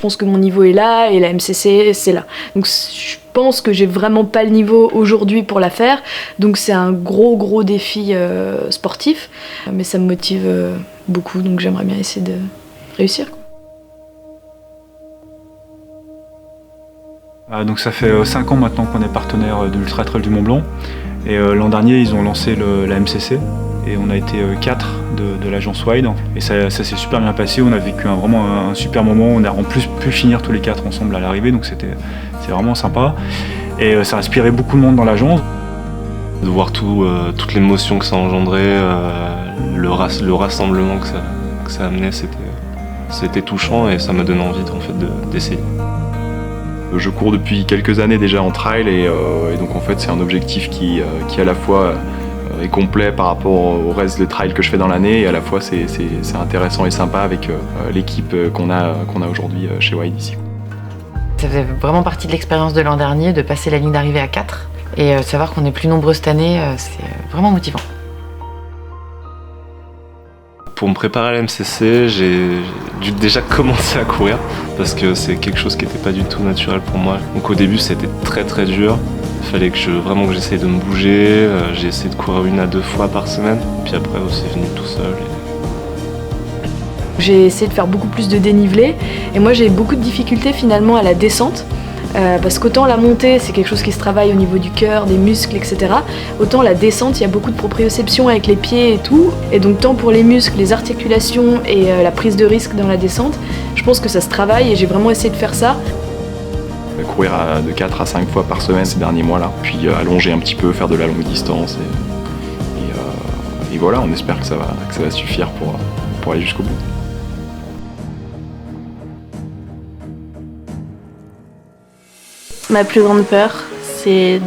Je pense que mon niveau est là et la MCC c'est là. Donc je pense que j'ai vraiment pas le niveau aujourd'hui pour la faire. Donc c'est un gros défi sportif. Mais ça me motive beaucoup, donc j'aimerais bien essayer de réussir. Donc ça fait 5 ans maintenant qu'on est partenaire de l'Ultra Trail du Mont Blanc. Et l'an dernier ils ont lancé la MCC. Et on a été 4 de l'agence Wide et ça s'est super bien passé, on a vécu vraiment un super moment, on a en plus pu finir tous les 4 ensemble à l'arrivée, donc c'est vraiment sympa et ça a inspiré beaucoup de monde dans l'agence. De voir toute l'émotion que ça engendrait, le rassemblement que ça amenait, c'était touchant et ça m'a donné envie en fait, d'essayer. Je cours depuis quelques années déjà en trail et donc en fait c'est un objectif qui à la fois est complet par rapport au reste des trails que je fais dans l'année et à la fois c'est intéressant et sympa avec l'équipe qu'on a aujourd'hui chez Wide ici. Ça faisait vraiment partie de l'expérience de l'an dernier de passer la ligne d'arrivée à 4 et savoir qu'on est plus nombreux cette année, c'est vraiment motivant. Pour me préparer à la MCC, j'ai dû déjà commencer à courir parce que c'est quelque chose qui n'était pas du tout naturel pour moi. Donc au début c'était très dur. Il fallait que j'essaye de me bouger, j'ai essayé de courir 1 à 2 fois par semaine, puis après c'est venu tout seul. J'ai essayé de faire beaucoup plus de dénivelé et moi j'ai beaucoup de difficultés finalement à la descente parce qu'autant la montée c'est quelque chose qui se travaille au niveau du cœur, des muscles, etc. Autant la descente il y a beaucoup de proprioception avec les pieds et tout, et donc tant pour les muscles, les articulations et la prise de risque dans la descente, je pense que ça se travaille et j'ai vraiment essayé de faire ça. Courir de 4 à 5 fois par semaine ces derniers mois-là, puis allonger un petit peu, faire de la longue distance et voilà, on espère que ça va suffire pour aller jusqu'au bout. Ma plus grande peur, c'est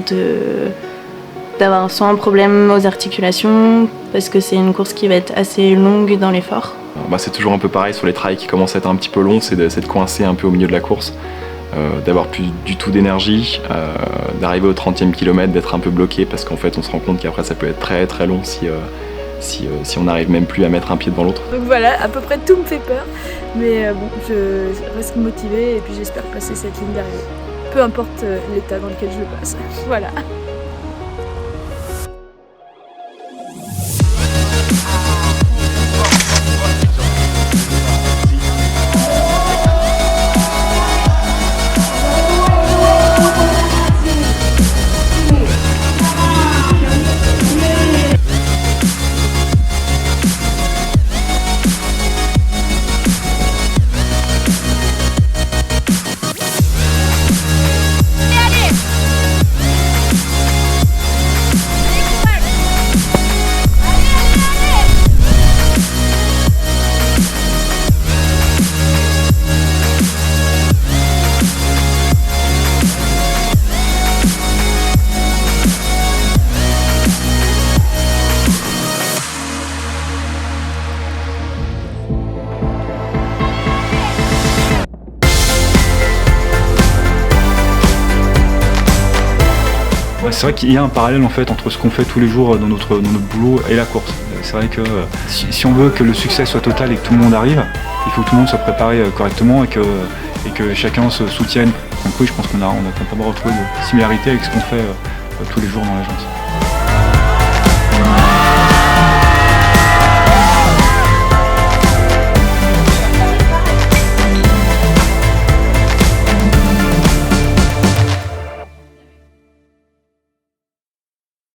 d'avoir soit un problème aux articulations, parce que c'est une course qui va être assez longue dans l'effort. C'est toujours un peu pareil sur les trails qui commencent à être un petit peu longs, c'est de coincer un peu au milieu de la course. D'avoir plus du tout d'énergie, d'arriver au 30e kilomètre, d'être un peu bloqué parce qu'en fait on se rend compte qu'après ça peut être très long si on n'arrive même plus à mettre un pied devant l'autre. Donc voilà, à peu près tout me fait peur, mais bon, je reste motivée et puis j'espère passer cette ligne d'arrivée. Peu importe l'état dans lequel je le passe. Voilà. C'est vrai qu'il y a un parallèle en fait entre ce qu'on fait tous les jours dans notre boulot et la course. C'est vrai que si on veut que le succès soit total et que tout le monde arrive, il faut que tout le monde soit préparé correctement et que chacun se soutienne. Donc oui, je pense qu'on a complètement retrouvé de similarités avec ce qu'on fait tous les jours dans l'agence.